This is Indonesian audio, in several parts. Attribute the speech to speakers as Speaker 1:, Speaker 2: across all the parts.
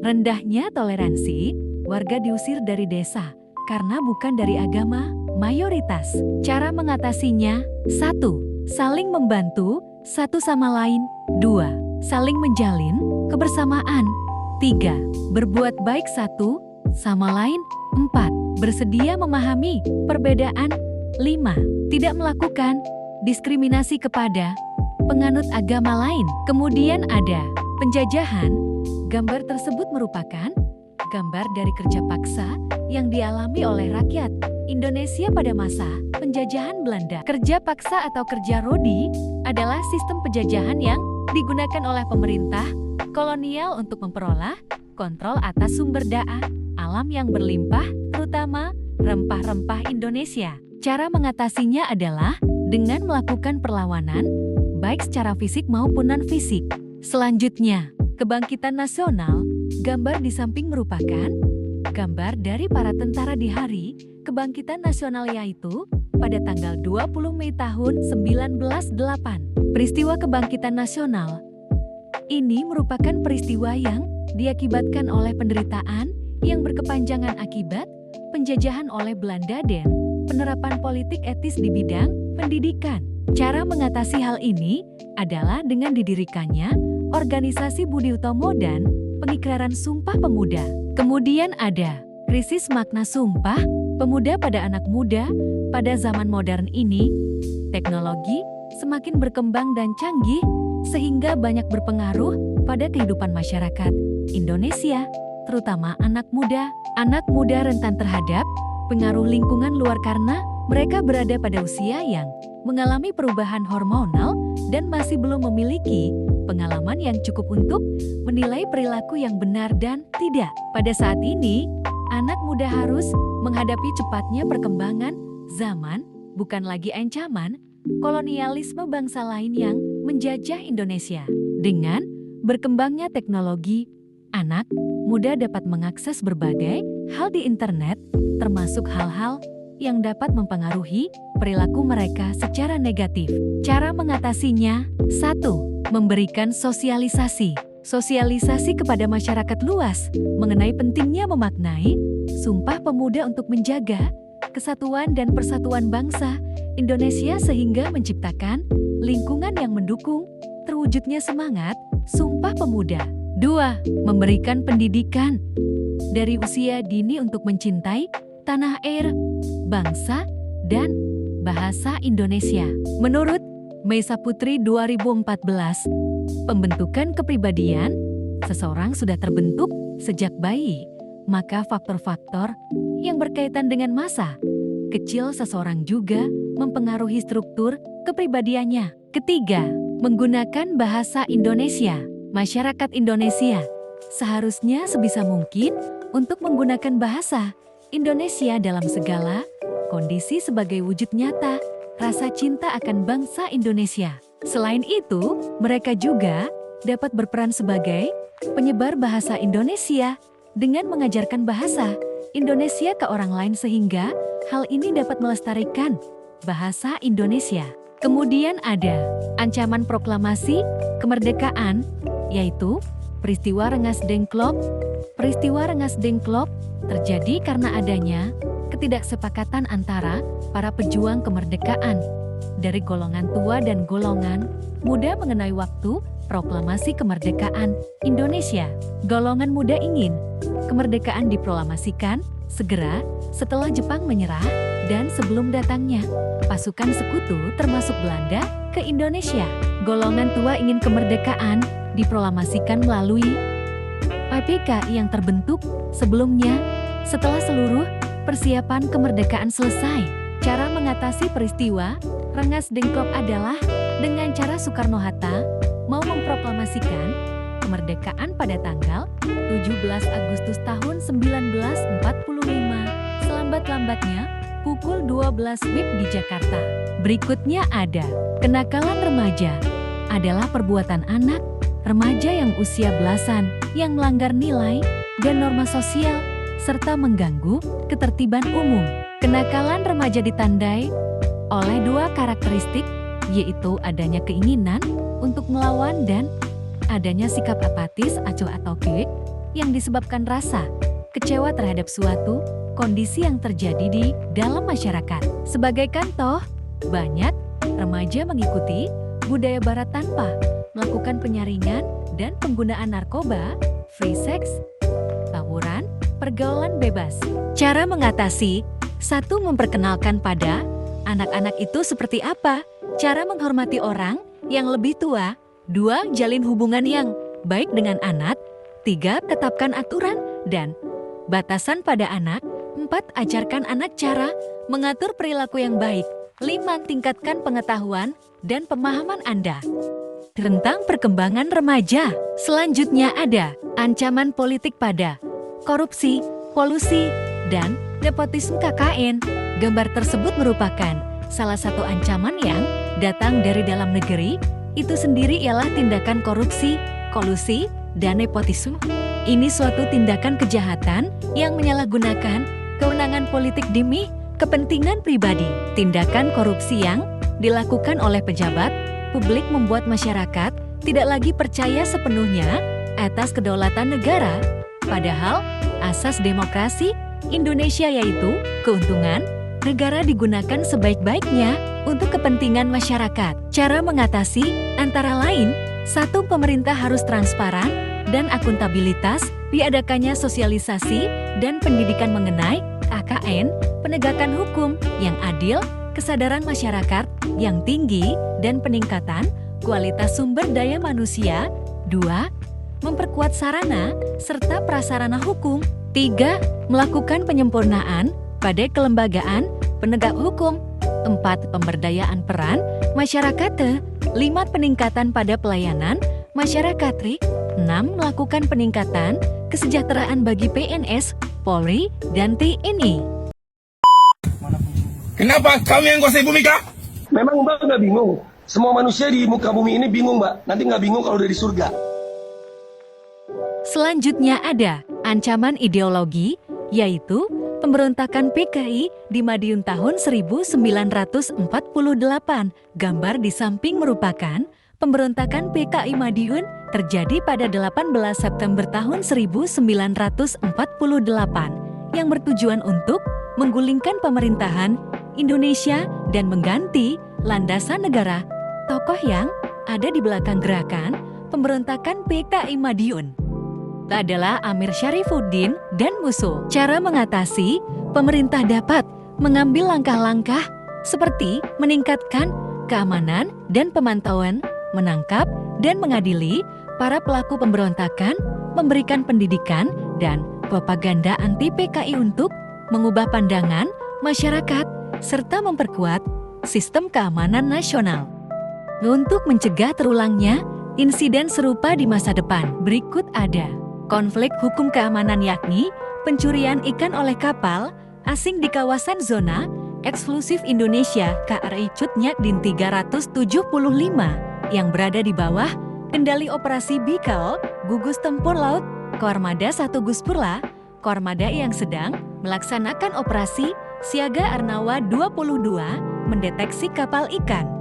Speaker 1: Rendahnya toleransi, warga diusir dari desa karena bukan dari agama mayoritas. Cara mengatasinya: 1. Saling membantu satu sama lain. 2. Saling menjalin kebersamaan. 3. Berbuat baik satu sama lain. 4. Bersedia memahami perbedaan. 5. Tidak melakukan diskriminasi kepada penganut agama lain. Kemudian ada penjajahan. Gambar tersebut merupakan gambar dari kerja paksa yang dialami oleh rakyat Indonesia pada masa penjajahan Belanda. Kerja paksa atau kerja rodi adalah sistem penjajahan yang digunakan oleh pemerintah kolonial untuk memperoleh kontrol atas sumber daya alam yang berlimpah, terutama rempah-rempah Indonesia. Cara mengatasinya adalah dengan melakukan perlawanan, baik secara fisik maupun non-fisik. Selanjutnya, kebangkitan nasional. Gambar di samping merupakan gambar dari para tentara di hari kebangkitan nasional, yaitu pada tanggal 20 Mei tahun 1908. Peristiwa kebangkitan nasional ini merupakan peristiwa yang diakibatkan oleh penderitaan yang berkepanjangan akibat penjajahan oleh Belanda dan penerapan politik etis di bidang pendidikan. Cara mengatasi hal ini adalah dengan didirikannya organisasi Budi Utomo dan pengikraran Sumpah Pemuda. Kemudian ada krisis makna Sumpah Pemuda pada anak muda. Pada zaman modern ini, teknologi semakin berkembang dan canggih sehingga banyak berpengaruh pada kehidupan masyarakat Indonesia, terutama anak muda. Anak muda rentan terhadap pengaruh lingkungan luar karena mereka berada pada usia yang mengalami perubahan hormonal dan masih belum memiliki pengalaman yang cukup untuk menilai perilaku yang benar dan tidak. Pada saat ini, anak muda harus menghadapi cepatnya perkembangan zaman, bukan lagi ancaman kolonialisme bangsa lain yang menjajah Indonesia. Dengan berkembangnya teknologi, anak muda dapat mengakses berbagai hal di internet, termasuk hal-hal yang dapat mempengaruhi perilaku mereka secara negatif. Cara mengatasinya: 1. Memberikan sosialisasi. Sosialisasi kepada masyarakat luas mengenai pentingnya memaknai Sumpah Pemuda untuk menjaga kesatuan dan persatuan bangsa Indonesia sehingga menciptakan lingkungan yang mendukung terwujudnya semangat Sumpah Pemuda. 2. Memberikan pendidikan dari usia dini untuk mencintai tanah air, bangsa, dan bahasa Indonesia. Menurut Mei Saputri 2014, pembentukan kepribadian seseorang sudah terbentuk sejak bayi, maka faktor-faktor yang berkaitan dengan masa kecil seseorang juga mempengaruhi struktur kepribadiannya. Ketiga, menggunakan bahasa Indonesia. Masyarakat Indonesia seharusnya sebisa mungkin untuk menggunakan bahasa Indonesia dalam segala kondisi sebagai wujud nyata rasa cinta akan bangsa Indonesia. Selain itu, mereka juga dapat berperan sebagai penyebar bahasa Indonesia dengan mengajarkan bahasa Indonesia ke orang lain sehingga hal ini dapat melestarikan bahasa Indonesia. Kemudian ada ancaman proklamasi kemerdekaan, yaitu peristiwa Rengas Dengklok. Peristiwa Rengas Dengklok terjadi karena adanya ketidaksepakatan antara para pejuang kemerdekaan dari golongan tua dan golongan muda mengenai waktu proklamasi kemerdekaan Indonesia. Golongan muda ingin kemerdekaan diproklamasikan segera setelah Jepang menyerah dan sebelum datangnya pasukan sekutu termasuk Belanda ke Indonesia. Golongan tua ingin kemerdekaan diproklamasikan melalui PPKI yang terbentuk sebelumnya setelah seluruh persiapan kemerdekaan selesai. Cara mengatasi peristiwa Rengas Dengklok adalah dengan cara Soekarno-Hatta mau memproklamasikan kemerdekaan pada tanggal 17 Agustus tahun 1945, selambat-lambatnya pukul 12 WIB di Jakarta. Berikutnya ada kenakalan remaja. Adalah perbuatan anak remaja yang usia belasan yang melanggar nilai dan norma sosial serta mengganggu ketertiban umum. Kenakalan remaja ditandai oleh dua karakteristik, yaitu adanya keinginan untuk melawan dan adanya sikap apatis, acuh atau cuek yang disebabkan rasa kecewa terhadap suatu kondisi yang terjadi di dalam masyarakat. Sebagai contoh, banyak remaja mengikuti budaya barat tanpa melakukan penyaringan dan penggunaan narkoba, free sex, tawuran, pergaulan bebas. Cara mengatasi: 1. Memperkenalkan pada anak-anak itu seperti apa cara menghormati orang yang lebih tua. 2. Jalin hubungan yang baik dengan anak. 3. Tetapkan aturan dan batasan pada anak. 4. Ajarkan anak cara mengatur perilaku yang baik. 5. Tingkatkan pengetahuan dan pemahaman Anda tentang perkembangan remaja. Selanjutnya ada ancaman politik pada korupsi, kolusi, dan nepotisme KKN. Gambar tersebut merupakan salah satu ancaman yang datang dari dalam negeri. Itu sendiri ialah tindakan korupsi, kolusi, dan nepotisme. Ini suatu tindakan kejahatan yang menyalahgunakan kewenangan politik demi kepentingan pribadi. Tindakan korupsi yang dilakukan oleh pejabat publik membuat masyarakat tidak lagi percaya sepenuhnya atas kedaulatan negara. Padahal asas demokrasi Indonesia yaitu keuntungan negara digunakan sebaik-baiknya untuk kepentingan masyarakat. Cara mengatasi antara lain: 1. Pemerintah harus transparan dan akuntabilitas, diadakannya sosialisasi dan pendidikan mengenai KKN, penegakan hukum yang adil, kesadaran masyarakat yang tinggi, dan peningkatan kualitas sumber daya manusia. 2. Memperkuat sarana serta prasarana hukum. 3. Melakukan penyempurnaan pada kelembagaan penegak hukum. 4. Pemberdayaan peran masyarakat. 5. Peningkatan pada pelayanan masyarakat. 6. Melakukan peningkatan kesejahteraan bagi PNS, Polri, dan TNI.
Speaker 2: Kenapa kami yang kuasai bumi, Kak?
Speaker 3: Memang Mbak nggak bingung? Semua manusia di muka bumi ini bingung, Mbak. Nanti nggak bingung kalau udah di surga.
Speaker 1: Selanjutnya ada ancaman ideologi, yaitu pemberontakan PKI di Madiun tahun 1948. Gambar di samping merupakan pemberontakan PKI Madiun terjadi pada 18 September tahun 1948 yang bertujuan untuk menggulingkan pemerintahan Indonesia dan mengganti landasan negara. Tokoh yang ada di belakang gerakan pemberontakan PKI Madiun adalah Amir Syarifuddin dan musuh. Cara mengatasi: pemerintah dapat mengambil langkah-langkah seperti meningkatkan keamanan dan pemantauan, menangkap dan mengadili para pelaku pemberontakan, memberikan pendidikan dan propaganda anti PKI untuk mengubah pandangan masyarakat, serta memperkuat sistem keamanan nasional. Untuk mencegah terulangnya insiden serupa di masa depan, berikut ada konflik hukum keamanan, yakni pencurian ikan oleh kapal asing di kawasan zona eksklusif Indonesia KRI Cutnyadin 375 yang berada di bawah kendali operasi Bikal Gugus Tempur Laut Koarmada 1 Guspurla, Koarmada yang sedang melaksanakan operasi Siaga Arnawa 22 mendeteksi kapal ikan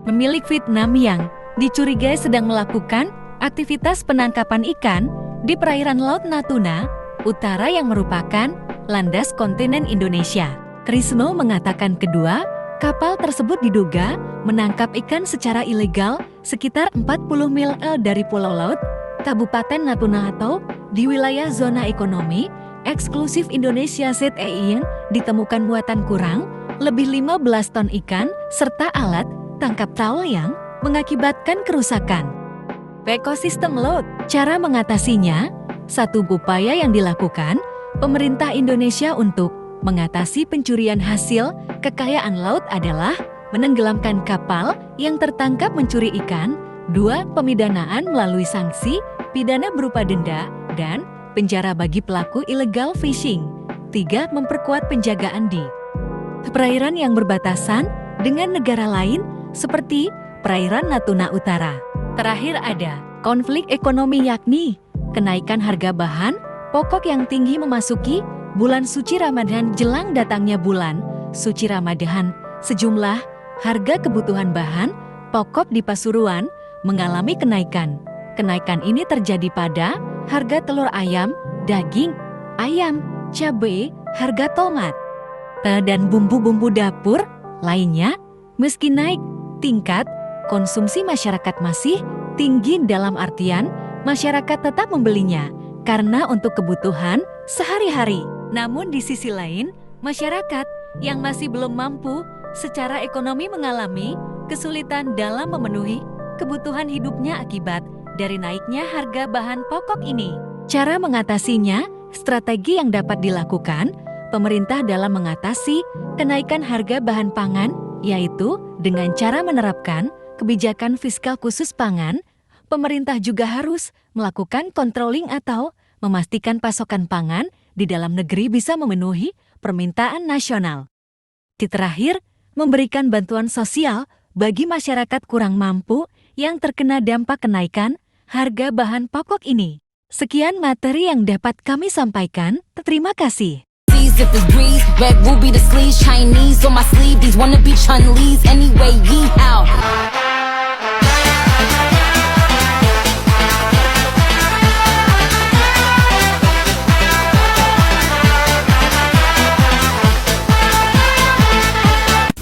Speaker 1: milik Vietnam yang dicurigai sedang melakukan aktivitas penangkapan ikan di perairan Laut Natuna Utara yang merupakan landas kontinen Indonesia. Krisno mengatakan kedua kapal tersebut diduga menangkap ikan secara ilegal sekitar 40 mil dari Pulau Laut, Kabupaten Natuna atau di wilayah zona ekonomi eksklusif Indonesia ZEI yang ditemukan muatan kurang lebih 15 ton ikan serta alat tangkap trawl yang mengakibatkan kerusakan ekosistem laut. Cara mengatasinya: 1. Upaya yang dilakukan pemerintah Indonesia untuk mengatasi pencurian hasil kekayaan laut adalah menenggelamkan kapal yang tertangkap mencuri ikan. 2. Pemidanaan melalui sanksi pidana berupa denda dan penjara bagi pelaku illegal fishing. 3. Memperkuat penjagaan di perairan yang berbatasan dengan negara lain seperti perairan Natuna Utara. Terakhir ada konflik ekonomi, yakni kenaikan harga bahan pokok yang tinggi memasuki bulan suci Ramadan. Jelang datangnya bulan suci Ramadan, sejumlah harga kebutuhan bahan pokok di Pasuruan mengalami kenaikan. Kenaikan ini terjadi pada harga telur ayam, daging, ayam, cabai, harga tomat, dan bumbu-bumbu dapur lainnya. Meski naik, tingkat konsumsi masyarakat masih tinggi dalam artian masyarakat tetap membelinya karena untuk kebutuhan sehari-hari. Namun di sisi lain, masyarakat yang masih belum mampu secara ekonomi mengalami kesulitan dalam memenuhi kebutuhan hidupnya akibat dari naiknya harga bahan pokok ini. Cara mengatasinya, strategi yang dapat dilakukan pemerintah dalam mengatasi kenaikan harga bahan pangan yaitu dengan cara menerapkan kebijakan fiskal khusus pangan. Pemerintah juga harus melakukan controlling atau memastikan pasokan pangan di dalam negeri bisa memenuhi permintaan nasional. Terakhir, memberikan bantuan sosial bagi masyarakat kurang mampu yang terkena dampak kenaikan harga bahan pokok ini. Sekian materi yang dapat kami sampaikan. Terima kasih.
Speaker 4: If it's breeze, red ruby the sleeves, Chinese on my sleeve, these wanna be Chun-Li's anyway, yee out.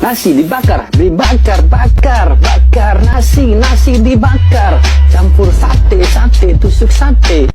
Speaker 5: Nasi dibakar, bakar nasi dibakar, campur sate, tusuk sate.